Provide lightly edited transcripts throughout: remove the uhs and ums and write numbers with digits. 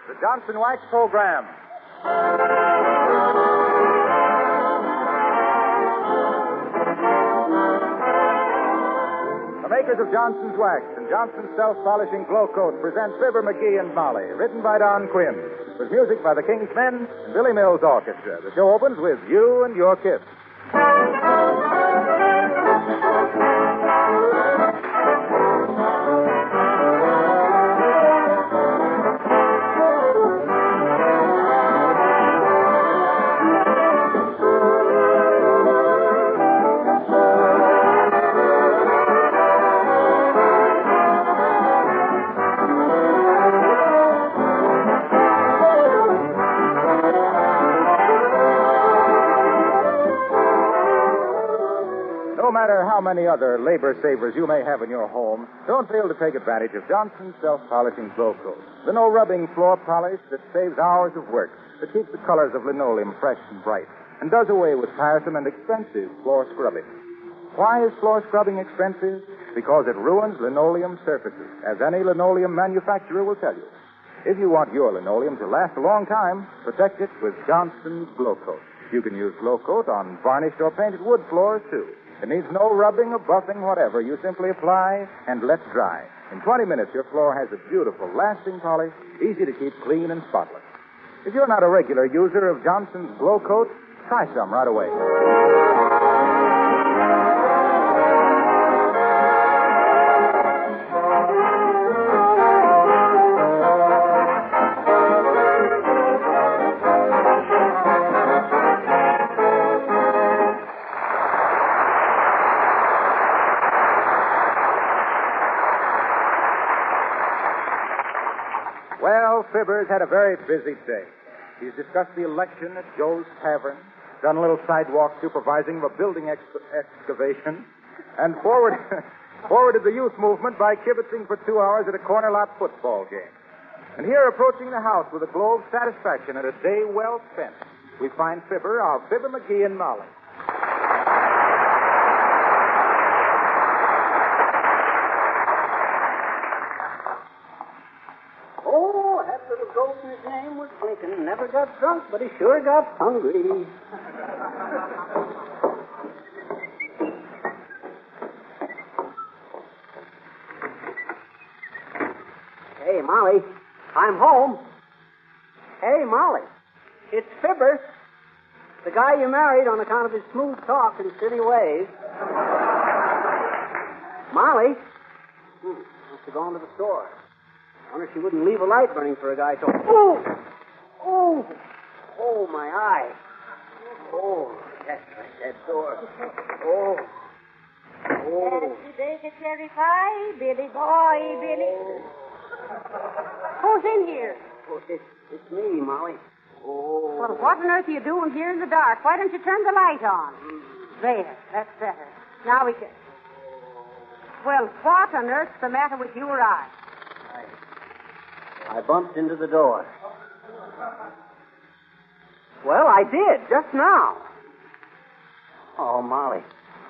the Johnson Wax Program. The makers of Johnson's Wax and Johnson's Self-Polishing Glow Coat present Fibber, McGee, and Molly, written by Don Quinn, with music by the King's Men and Billy Mills Orchestra. The show opens with You and Your Kiss. No matter how many other labor savers you may have in your home, don't fail to take advantage of Johnson's Self-Polishing Glow Coat. The no-rubbing floor polish that saves hours of work, that keeps the colors of linoleum fresh and bright, and does away with tiresome and expensive floor scrubbing. Why is floor scrubbing expensive? Because it ruins linoleum surfaces, as any linoleum manufacturer will tell you. If you want your linoleum to last a long time, protect it with Johnson's Glow Coat. You can use Glow Coat on varnished or painted wood floors, too. It needs no rubbing or buffing, whatever. You simply apply and let dry. In 20 minutes, your floor has a beautiful, lasting polish, easy to keep clean and spotless. If you're not a regular user of Johnson's Glow Coat, try some right away. Well, Fibbers had a very busy day. He's discussed the election at Joe's Tavern, done a little sidewalk supervising of a building excavation, and forwarded the youth movement by kibitzing for 2 hours at a corner lot football game. And here, approaching the house with a glow of satisfaction and a day well spent, we find Fibber of Fibber, McGee, and Molly. His name was Lincoln. Never got drunk, but he sure got hungry. Hey, Molly, I'm home. Hey, Molly, it's Fibber, the guy you married on account of his smooth talk and silly ways. Molly, must have gone to the store. I wonder if she wouldn't leave a light burning for a guy so... Oh, my eye. Oh, that's right, that door. Oh. Happy baby cherry pie, Billy boy, Billy. Who's in here? Oh, it's me, Molly. Oh. Well, what on earth are you doing here in the dark? Why don't you turn the light on? There, that's better. Now we can... Well, what on earth's the matter with you or I? I bumped into the door. Well, I did, just now. Oh, Molly.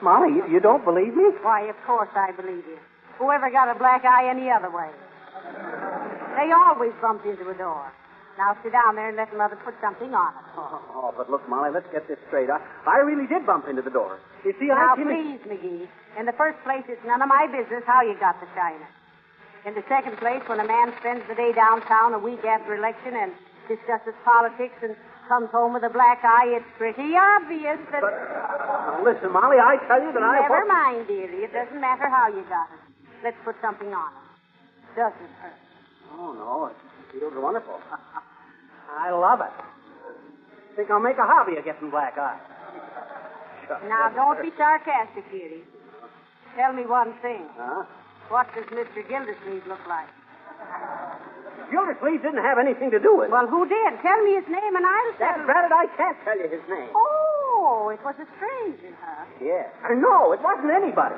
Molly, you don't believe me? Why, of course I believe you. Whoever got a black eye any other way? They always bumped into a door. Now sit down there and let Mother put something on it. Oh, but look, Molly, let's get this straight. I really did bump into the door. You see, Now, please, McGee. In the first place, it's none of my business how you got the china. In the second place, when a man spends the day downtown a week after election and discusses politics and comes home with a black eye, it's pretty obvious that... But, listen, Molly, I tell you that Never mind, dearie. It doesn't matter how you got it. Let's put something on it. Doesn't hurt. Oh, no. It feels wonderful. I love it. Think I'll make a hobby of getting black eyes. Now, don't be sarcastic, dearie. Tell me one thing. Huh? What does Mr. Gildersleeve look like? Gildersleeve didn't have anything to do with it. Well, who did? Tell me his name and I'll settle. That's I can't tell you his name. Oh, it was a stranger, huh? Yeah. No, it wasn't anybody.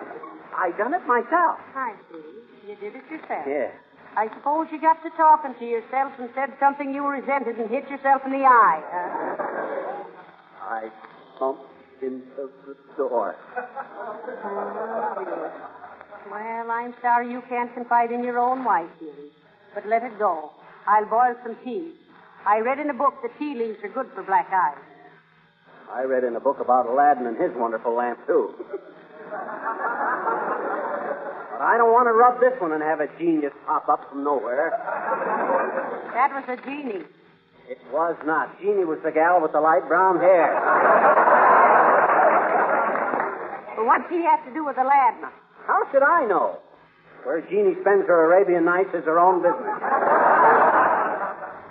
I done it myself. I see. You did it yourself. Yeah. I suppose you got to talking to yourself and said something you resented and hit yourself in the eye, huh? I bumped into the door. Well, I'm sorry you can't confide in your own wife, dearie. But let it go. I'll boil some tea. I read in a book that tea leaves are good for black eyes. I read in a book about Aladdin and his wonderful lamp, too. But I don't want to rub this one and have a genius pop up from nowhere. That was a genie. It was not. Jeannie was the gal with the light brown hair. But what's he have to do with Aladdin? How should I know? Where Jeannie spends her Arabian nights is her own business.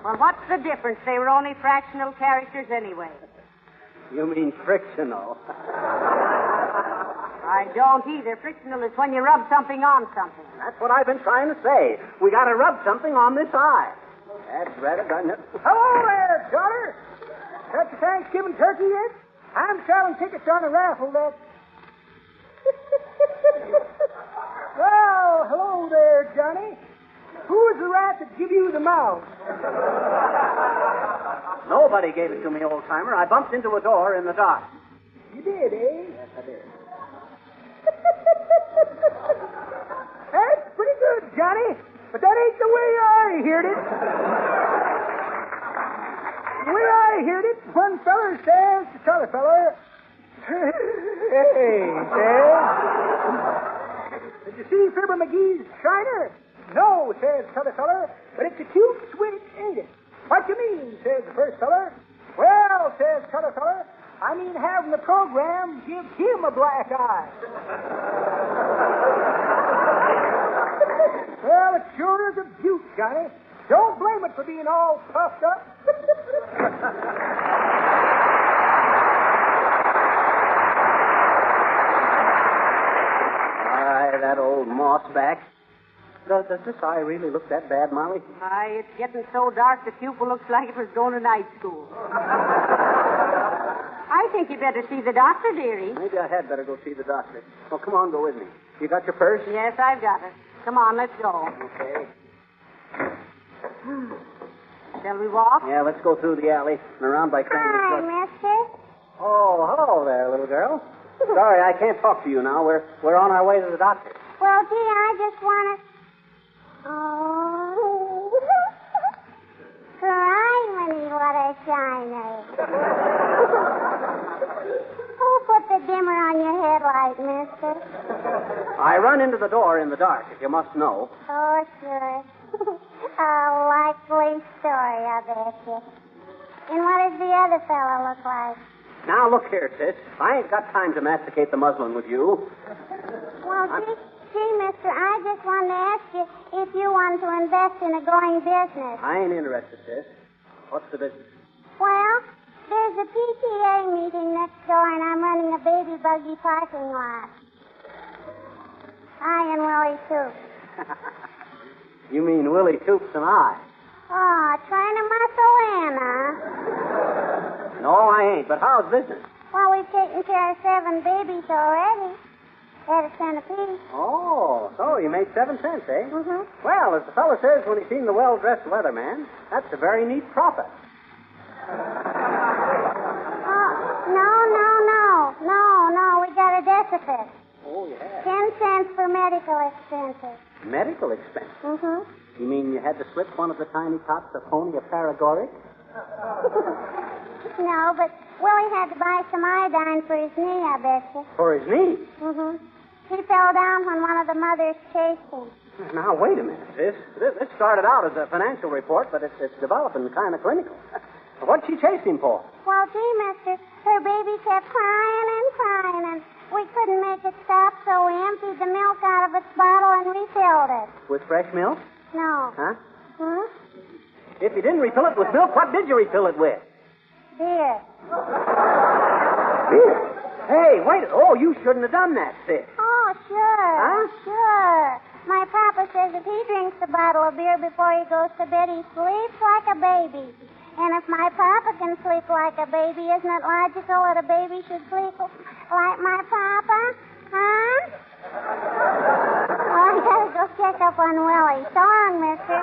Well, what's the difference? They were only fractional characters anyway. You mean frictional? I don't either. Frictional is when you rub something on something. That's what I've been trying to say. We got to rub something on this eye. That's rather done it. Hello there, Johnner. Got your Thanksgiving turkey yet? I'm selling tickets on a raffle that... Well, hello there, Johnny. Who is the rat that give you the mouth? Nobody gave it to me, old-timer. I bumped into a door in the dark. You did, eh? Yes, I did. That's pretty good, Johnny. But that ain't the way I heard it. The way I heard it, one feller says to t'other feller, hey, says, did you see Fibber McGee's shiner? No, says t'other feller, but it's a cute switch, ain't it? What you mean, says the first feller. Well, says t'other feller, I mean having the program give him a black eye. Well, it sure is a beaut, Johnny. Don't blame it for being all puffed up. Aye, that old mossback. Does this eye really look that bad, Molly? Aye, it's getting so dark the pupil looks like it was going to night school. I think you better see the doctor, dearie. Maybe I had better go see the doctor. Oh, come on, go with me. You got your purse? Yes, I've got it. Come on, let's go. Okay. Shall we walk? Yeah, let's go through the alley and around by Craner's. Hi, mister. Oh, hello there, little girl. Sorry, I can't talk to you now. We're on our way to the doctor. Well, gee, I just want to... Oh. Criminy, what a shiner. Who put the dimmer on your headlight, mister? I run into the door in the dark, if you must know. Oh, sure. A likely story, I bet you. And what does the other fellow look like? Now, look here, sis. I ain't got time to masticate the muslin with you. Well, gee, mister, I just wanted to ask you if you wanted to invest in a going business. I ain't interested, sis. What's the business? Well, there's a PTA meeting next door, and I'm running a baby buggy parking lot. I and Willie, too. You mean Willie Toops and I? Oh, trying to muscle in, huh? No, I ain't. But how's business? Well, we've taken care of 7 babies already. At a cent apiece. Oh, so you made 7 cents, eh? Mm-hmm. Well, as the fellow says when he seen the well-dressed weatherman, that's a very neat profit. No. We got a deficit. Oh, yeah. 10 cents for medical expenses. Medical expense? Mm-hmm. You mean you had to slip one of the tiny tots a pony a paregoric? No, but Willie had to buy some iodine for his knee, I bet you. For his knee? Mm-hmm. He fell down when one of the mothers chased him. Now, wait a minute, sis. This started out as a financial report, but it's developing kind of clinical. What'd she chase him for? Well, gee, mister, her baby kept crying, and we couldn't make it stop, so we emptied the milk out of its bottle and refilled it. With fresh milk? No. Huh? Hmm? If you didn't refill it with milk, what did you refill it with? Beer. Beer? Hey, wait. Oh, you shouldn't have done that, sis. Oh, sure. Huh? Sure. My papa says if he drinks a bottle of beer before he goes to bed, he sleeps like a baby. And if my papa can sleep like a baby, isn't it logical that a baby should sleep like my papa? Huh? Well, I gotta go check up on Willie. So long, mister.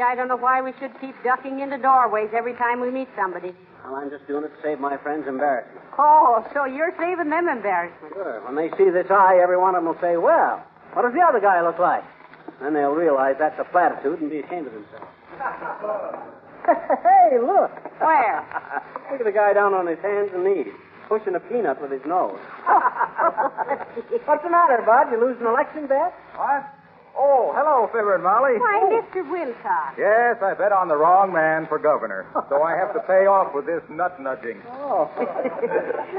Molly, I don't know why we should keep ducking into doorways every time we meet somebody. Well, I'm just doing it to save my friends embarrassment. Oh, so you're saving them embarrassment. Sure. When they see this eye, every one of them will say, well, what does the other guy look like? Then they'll realize that's a platitude and be ashamed of themselves. Hey, look. Where? Look at the guy down on his hands and knees, pushing a peanut with his nose. What's the matter, Bud? You lose an election bet? What? Oh, hello, Fibber and Molly. Why, Mr. Wilcox. Yes, I bet on the wrong man for governor. So I have to pay off with this nut nudging. Oh.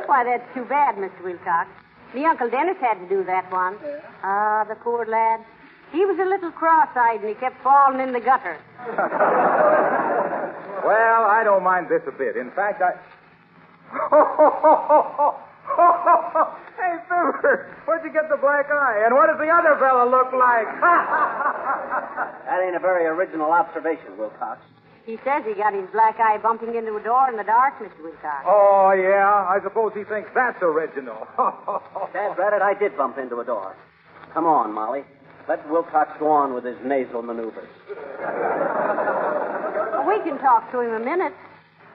Why, that's too bad, Mr. Wilcox. Me Uncle Dennis had to do that one. Ah, the poor lad. He was a little cross-eyed and he kept falling in the gutter. Well, I don't mind this a bit. In fact, I... Hey, Fibber, where'd you get the black eye? And what does the other fella look like? That ain't a very original observation, Wilcox. He says he got his black eye bumping into a door in the dark, Mr. Wilcox. Oh, yeah? I suppose he thinks that's original. Dad, Reddit, I did bump into a door. Come on, Molly. Let Wilcox go on with his nasal maneuvers. Well, we can talk to him a minute.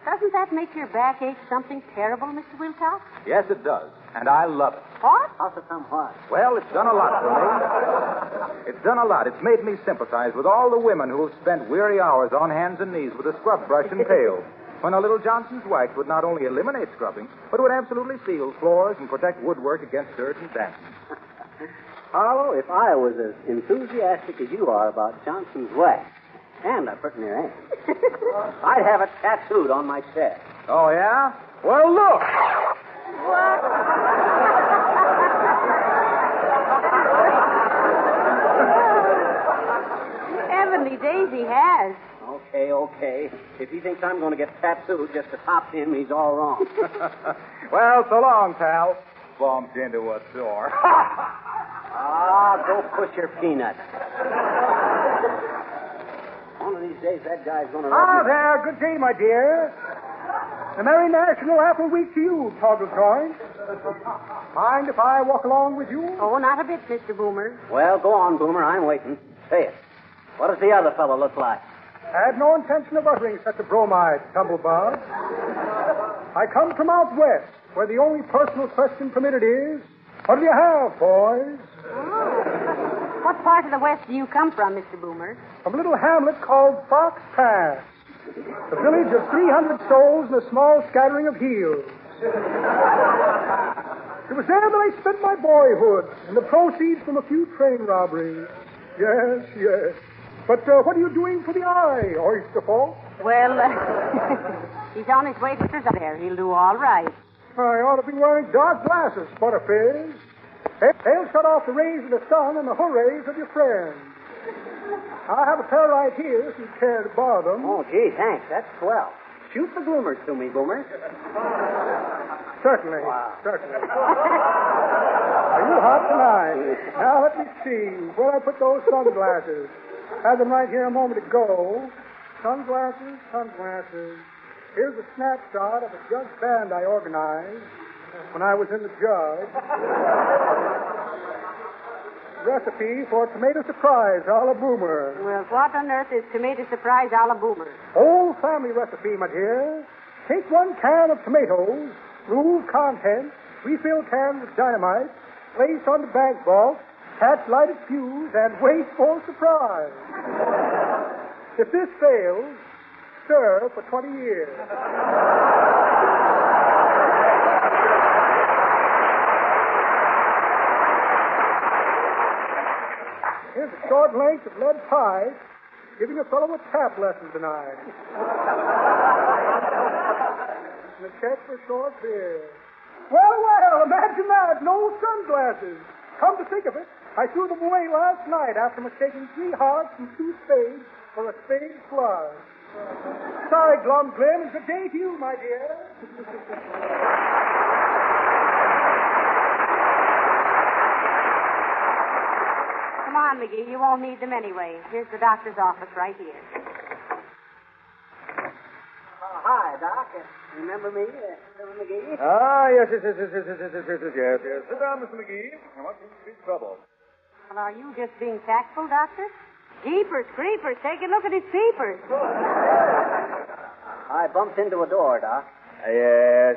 Doesn't that make your back ache something terrible, Mr. Wilcox? Yes, it does. And I love it. What? How's it somewhat? Well, it's done a lot for me. It's done a lot. It's made me sympathize with all the women who have spent weary hours on hands and knees with a scrub brush and pail, when a little Johnson's wax would not only eliminate scrubbing, but would absolutely seal floors and protect woodwork against dirt and damp. Harlow, if I was as enthusiastic as you are about Johnson's wax, and I put it in your hand, I'd have it tattooed on my chest. Oh, yeah? Well, look! What? Heavenly days, he has. Okay. If he thinks I'm going to get tattooed just to top him, he's all wrong. Well, so long, pal. Bumped into a door. Ah, go push your peanut. One of these days, that guy's going to... Ah, there. Good day, my dear. A Merry National Apple Week to you, Toggle Joint. Mind if I walk along with you? Oh, not a bit, Mr. Boomer. Well, go on, Boomer. I'm waiting. Say it. What does the other fellow look like? I had no intention of uttering such a bromide, Tumblebob. I come from out west, where the only personal question permitted is, what do you have, boys? Oh. What part of the West do you come from, Mr. Boomer? From a little hamlet called Fox Pass, a village of 300 souls and a small scattering of hills. It was there that I spent my boyhood, and the proceeds from a few train robberies. Yes. But what are you doing for the eye, Oysterfolk? Well, he's on his way to there. He'll do all right. I ought to be wearing dark glasses, Butterfizz. They'll shut off the rays of the sun and the hurrays of your friends. I have a pair right here if you care to borrow them. Oh, gee, thanks. That's swell. Shoot the bloomers to me, Boomer. Certainly. Certainly. Are you hot tonight? Now, let me see. Where I put those sunglasses? Had them right here a moment ago. Sunglasses. Here's a snapshot of a jug band I organized when I was in the jug. Recipe for tomato surprise a la Boomer. Well, what on earth is tomato surprise a la Boomer? Whole family recipe, my dear. Take 1 can of tomatoes, remove contents, refill can with dynamite, place on the bank vault, catch lighted fuse, and wait for surprise. If this fails, stir for 20 years. Here's a short length of lead pipe, giving a fellow a tap lesson tonight. And a check for short beer. Well, imagine that. No sunglasses. Come to think of it, I threw them away last night after mistaking 3 hearts and 2 spades for a spade flush. Sorry, Glum Glim. Good day to you, my dear. Come on, McGee. You won't need them anyway. Here's the doctor's office right here. Hi, Doc. Remember me, Mr. McGee? Ah, yes. Sit down, Mr. McGee. I want you to speak trouble. Well, are you just being tactful, Doctor? Jeepers, creepers, take a look at his peepers. I bumped into a door, Doc. Yes.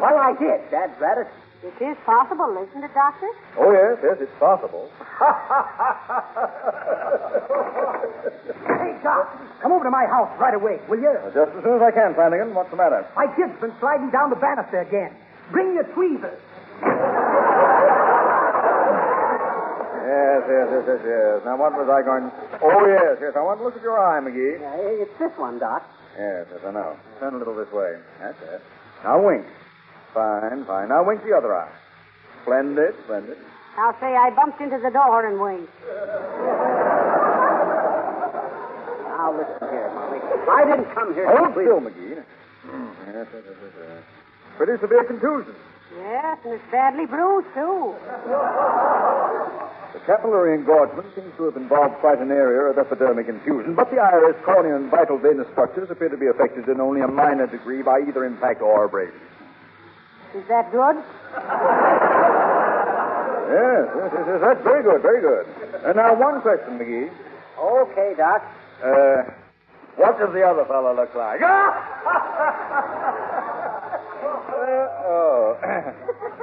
Well, I did, Dad Braddock. It is possible, isn't it, Doctor? Oh, yes, it's possible. Hey, Doc, come over to my house right away, will you? Just as soon as I can, Flanagan. What's the matter? My kid's been sliding down the banister again. Bring your tweezers. Yes. Now, what was I going... Oh, yes. I want to look at your eye, McGee. It's this one, Doc. Yes, I know. Turn a little this way. That's it. Now wink. Fine. Now wink the other eye. Splendid. I'll say I bumped into the door and winked. Now, listen here, Molly. I didn't come here Hold still, McGee. Yes. Pretty severe contusion. Yes, and it's badly bruised, too. The capillary engorgement seems to have involved quite an area of epidermic infusion, but the iris, cornea, and vital venous structures appear to be affected in only a minor degree by either impact or abrasion. Is that good? Yes. That's very good. And now one question, McGee. Okay, Doc. What does the other fellow look like?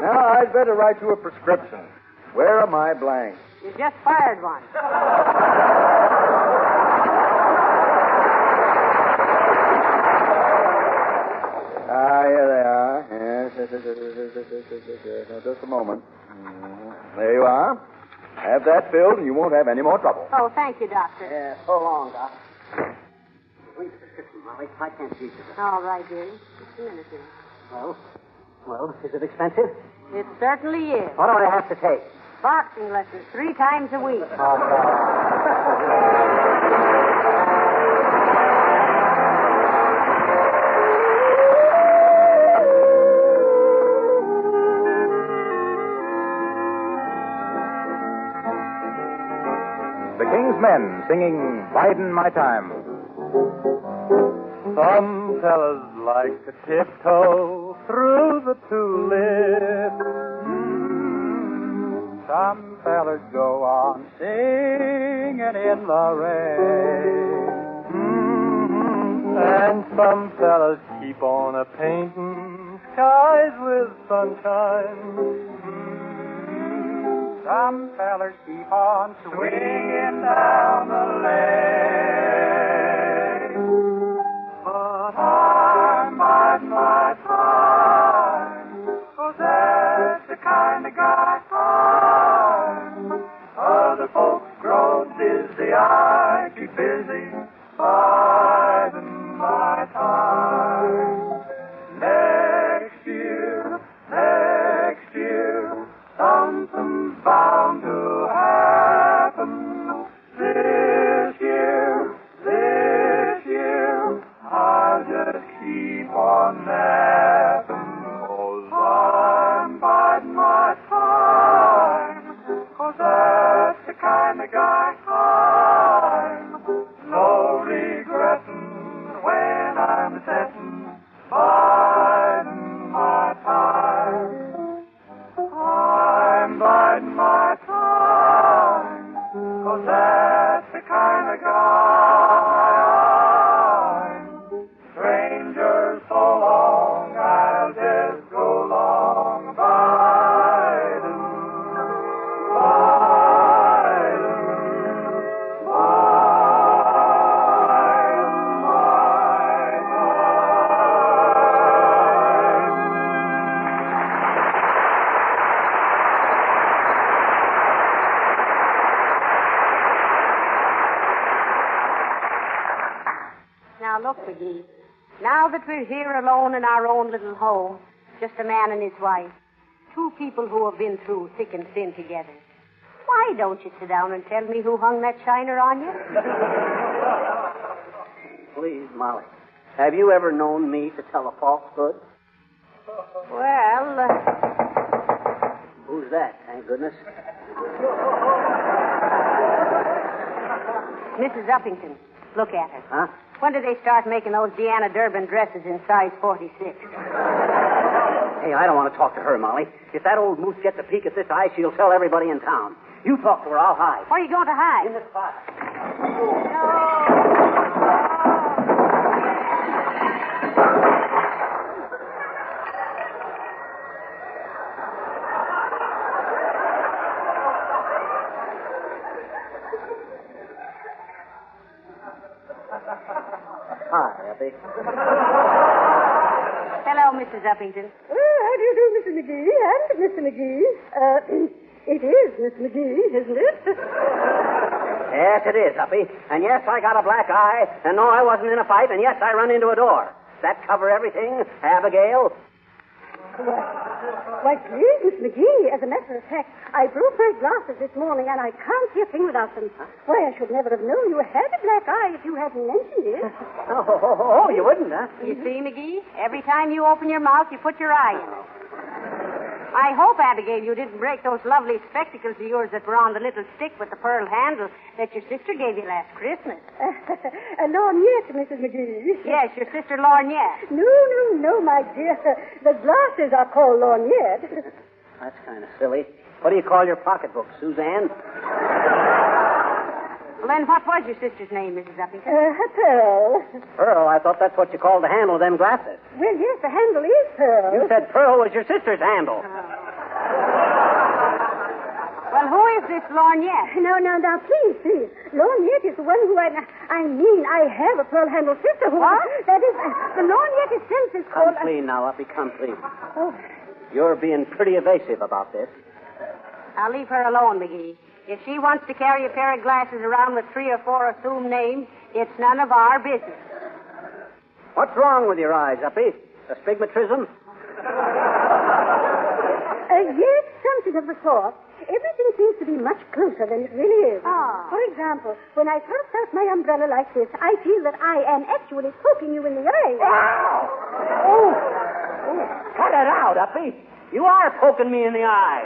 Now I'd better write you a prescription. Where are my blanks? You just fired one. Here they are. Yes. Now, just a moment. There you are. Have that filled, and you won't have any more trouble. Oh, thank you, Doctor. Yeah, so long, Doc. Wait the prescription, Molly. I can't read it. All right, dearie. Just a minute, dearie. Well, is it expensive? It certainly is. What do I have to take? Boxing lessons 3 times a week. The King's Men singing Bidin' My Time. Some fellas like to tiptoe through the tulips. Some fellas go on singing in the rain. And some fellas keep on a-painting skies with sunshine. Some fellas keep on swinging down the lane. But I'm biding my time, 'cause that's the kind of guy I'm. Other folks grow dizzy, I keep busy, biding my time. Next year, something's bound to happen. This year, I'll just keep on napping. 'Cause I'm biding my time. 'Cause that's the kind of guy I'm. No regretting when I'm setting, biding my time. I'm biding my time, 'cause that's the kind of guy I'm. Strangers so long, I'll just go along biding, Now, look, McGee. Now that we're here alone in our own little home, just a man and his wife, 2 people who have been through thick and thin together, why don't you sit down and tell me who hung that shiner on you? Please, Molly. Have you ever known me to tell a falsehood? Well, Who's that, thank goodness? Mrs. Uppington. Look at her. Huh? When did they start making those Deanna Durbin dresses in size 46? Hey, I don't want to talk to her, Molly. If that old moose gets a peek at this eye, she'll tell everybody in town. You talk to her. I'll hide. Where are you going to hide? In this spot. Hi, Uppy. Hello, Mrs. Uppington. How do you do, Mr. McGee and Mr. McGee? It is Miss McGee, isn't it? Yes, it is, Uppy. And yes, I got a black eye. And no, I wasn't in a fight. And yes, I run into a door. That cover everything, Abigail? Why, please, Miss McGee, as a matter of fact, I broke my glasses this morning, and I can't see a thing without them. Why, I should never have known you had a black eye if you hadn't mentioned it. Oh, you wouldn't, huh? You see, McGee? Every time you open your mouth, you put your eye in it. I hope, Abigail, you didn't break those lovely spectacles of yours that were on the little stick with the pearl handle that your sister gave you last Christmas. Lorgnette, Mrs. McGee. Yes, your sister Lorgnette. No, my dear. The glasses are called lorgnette. That's kind of silly. What do you call your pocketbook, Suzanne? Well, then what was your sister's name, Mrs. Uppington? Pearl. Pearl? I thought that's what you called the handle of them glasses. Well, yes, the handle is Pearl. You said Pearl was your sister's handle. Well, who is this Lorgnette? No, please. Lorgnette is the one who I have a pearl handle sister who... What? That is, the Lorgnette itself is called... Come clean now, Uppy, come clean. Oh. You're being pretty evasive about this. I'll leave her alone, McGee. If she wants to carry a pair of glasses around with 3 or 4 assumed names, it's none of our business. What's wrong with your eyes, Uppy? Astigmatism? Yes, something of the sort. Everything seems to be much closer than it really is. Ah. For example, when I thrust out my umbrella like this, I feel that I am actually poking you in the eye. Oh! Cut it out, Uppy. You are poking me in the eye.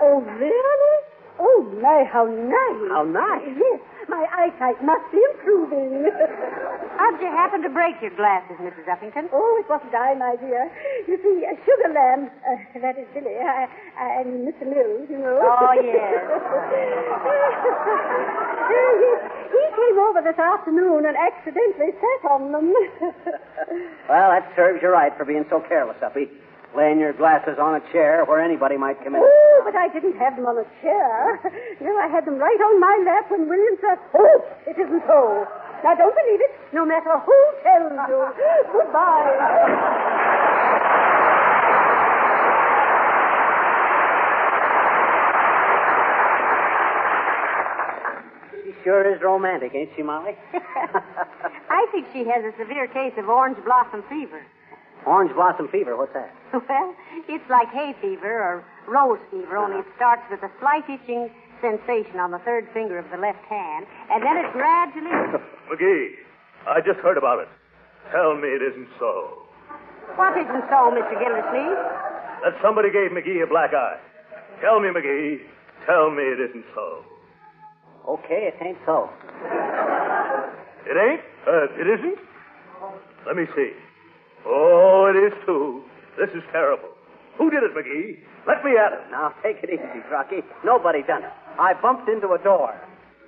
Oh, really? Oh, my, how nice. How nice? Yes, my eyesight must be improving. How'd you happen to break your glasses, Mrs. Uppington? Oh, it wasn't I, my dear. You see, Sugar Lamb, that is Billy, I mean Mr. Mills, you know. Oh, yes. He came over this afternoon and accidentally sat on them. Well, that serves you right for being so careless, Uppy. Laying your glasses on a chair where anybody might come in. Oh, but I didn't have them on a chair. No, I had them right on my lap when William said, "Oh, it isn't so." Now, don't believe it, no matter who tells you. Goodbye. She sure is romantic, ain't she, Molly? I think she has a severe case of orange blossom fever. Orange blossom fever, what's that? Well, it's like hay fever or rose fever, only it starts with a slight itching sensation on the third finger of the left hand, and then it gradually... McGee, I just heard about it. Tell me it isn't so. What isn't so, Mr. Gildersleeve? That somebody gave McGee a black eye. Tell me, McGee. Tell me it isn't so. Okay, it ain't so. It ain't? It isn't? Let me see. Oh, it is, too. This is terrible. Who did it, McGee? Let me at it. Now, take it easy, Rocky. Nobody done it. I bumped into a door.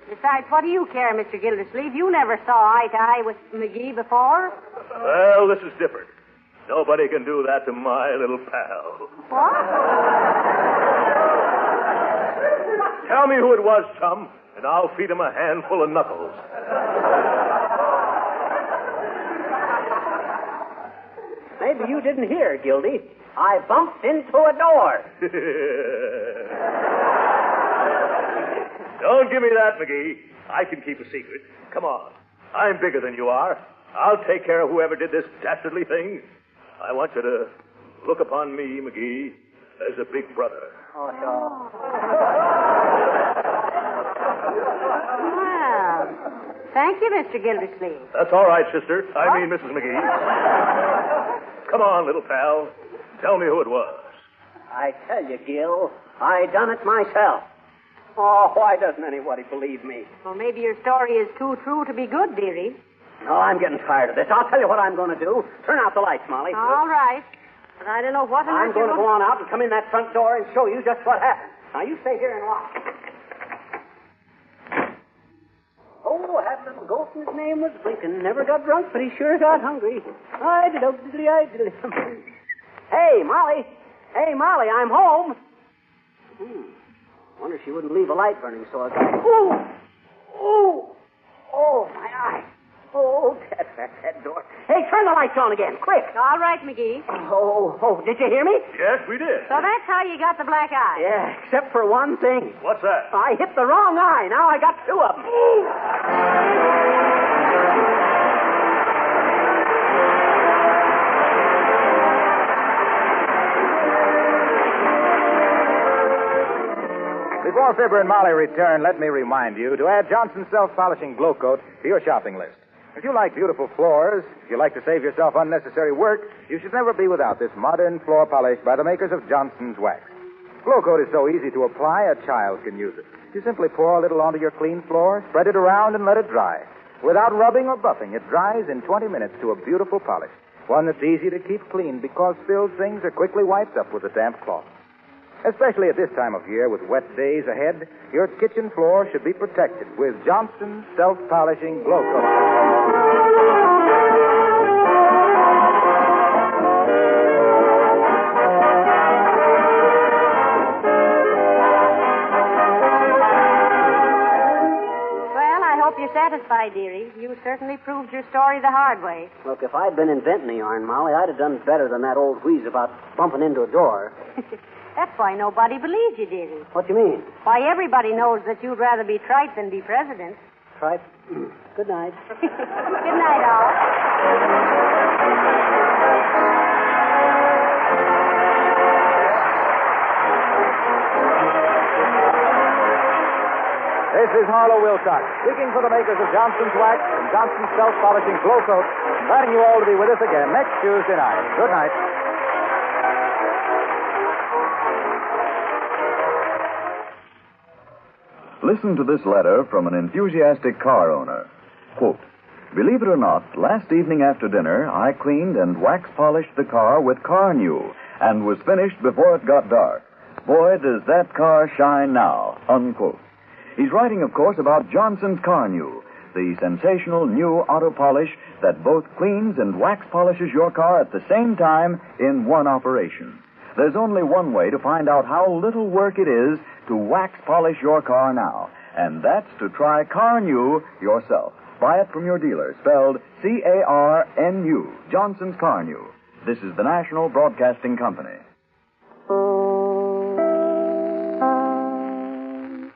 Besides, what do you care, Mr. Gildersleeve? You never saw eye to eye with McGee before. Well, this is different. Nobody can do that to my little pal. What? Tell me who it was, chum, and I'll feed him a handful of knuckles. Maybe you didn't hear, Gildy. I bumped into a door. Don't give me that, McGee. I can keep a secret. Come on. I'm bigger than you are. I'll take care of whoever did this dastardly thing. I want you to look upon me, McGee, as a big brother. Oh, no. Well, thank you, Mr. Gildersleeve. That's all right, sister. I mean, Mrs. McGee. Come on, little pal. Tell me who it was. I tell you, Gil, I done it myself. Oh, why doesn't anybody believe me? Well, maybe your story is too true to be good, dearie. No, I'm getting tired of this. I'll tell you what I'm going to do. Turn out the lights, Molly. All right. But I don't know what on I'm earth going to you're go on out and come in that front door and show you just what happened. Now, you stay here and watch. Oh, had a little goat and his name was Blinkin'. Never got drunk, but he sure got hungry. Hey, Molly. Hey, Molly, I'm home. Wonder if she wouldn't leave a light burning so I got... Oh, my eye. Oh, that door. Hey, turn the lights on again, quick. All right, McGee. Oh, did you hear me? Yes, we did. So that's how you got the black eye. Yeah, except for one thing. What's that? I hit the wrong eye. Now I got two of them. Before Fibber and Molly return, let me remind you to add Johnson's self-polishing glow coat to your shopping list. If you like beautiful floors, if you like to save yourself unnecessary work, you should never be without this modern floor polish by the makers of Johnson's Wax. Glow coat is so easy to apply, a child can use it. You simply pour a little onto your clean floor, spread it around, and let it dry. Without rubbing or buffing, it dries in 20 minutes to a beautiful polish. One that's easy to keep clean because spilled things are quickly wiped up with a damp cloth. Especially at this time of year with wet days ahead, your kitchen floor should be protected with Johnson's self-polishing glow coat. You're satisfied, dearie. You certainly proved your story the hard way. Look, if I'd been inventing the yarn, Molly, I'd have done better than that old wheeze about bumping into a door. That's why nobody believes you, dearie. What do you mean? Why, everybody knows that you'd rather be trite than be president. Trite? Good night. Good night, all. This is Harlow Wilcox, speaking for the makers of Johnson's Wax and Johnson's self-polishing glow coat, inviting you all to be with us again next Tuesday night. Good night. Listen to this letter from an enthusiastic car owner. Quote, believe it or not, last evening after dinner, I cleaned and wax-polished the car with Car New and was finished before it got dark. Boy, does that car shine now, unquote. He's writing, of course, about Johnson's Car New, the sensational new auto polish that both cleans and wax polishes your car at the same time in one operation. There's only one way to find out how little work it is to wax polish your car now, and that's to try Car New yourself. Buy it from your dealer, spelled C-A-R-N-U, Johnson's Car New. This is the National Broadcasting Company.